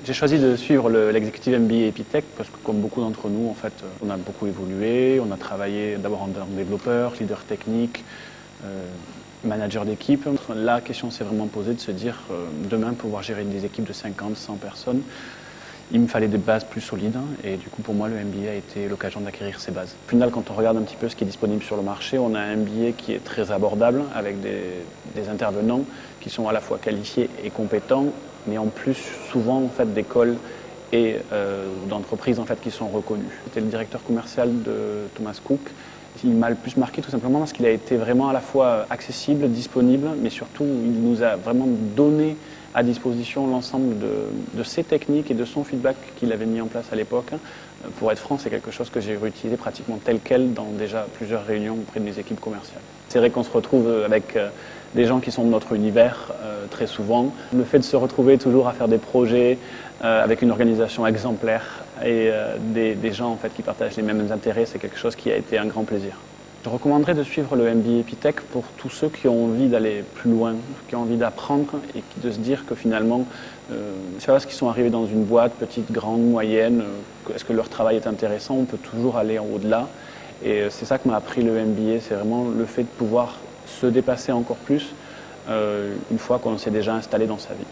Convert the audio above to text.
J'ai choisi de suivre l'executive MBA Epitech parce que comme beaucoup d'entre nous, en fait, on a beaucoup évolué. On a travaillé d'abord en tant que développeur, leader technique, manager d'équipe. La question s'est vraiment posée de se dire demain pouvoir gérer des équipes de 50, 100 personnes. Il me fallait des bases plus solides et du coup pour moi le MBA a été l'occasion d'acquérir ces bases. Au final, quand on regarde un petit peu ce qui est disponible sur le marché, on a un MBA qui est très abordable avec des intervenants qui sont à la fois qualifiés et compétents, mais en plus souvent en fait d'écoles et d'entreprises en fait qui sont reconnues. J'étais le directeur commercial de Thomas Cook. Il m'a le plus marqué tout simplement parce qu'il a été vraiment à la fois accessible, disponible, mais surtout il nous a vraiment donné à disposition l'ensemble de ses techniques et de son feedback qu'il avait mis en place à l'époque. Pour être franc, c'est quelque chose que j'ai réutilisé pratiquement tel quel dans déjà plusieurs réunions auprès de mes équipes commerciales. C'est vrai qu'on se retrouve avec des gens qui sont de notre univers très souvent. Le fait de se retrouver toujours à faire des projets avec une organisation exemplaire et des gens en fait, qui partagent les mêmes intérêts, c'est quelque chose qui a été un grand plaisir. Je recommanderais de suivre le MBA Epitech pour tous ceux qui ont envie d'aller plus loin, qui ont envie d'apprendre et de se dire que finalement, c'est pas parce qu'ils sont arrivés dans une boîte, petite, grande, moyenne, est-ce que leur travail est intéressant, on peut toujours aller en au-delà. Et c'est ça que m'a appris le MBA, c'est vraiment le fait de pouvoir se dépasser encore plus une fois qu'on s'est déjà installé dans sa vie.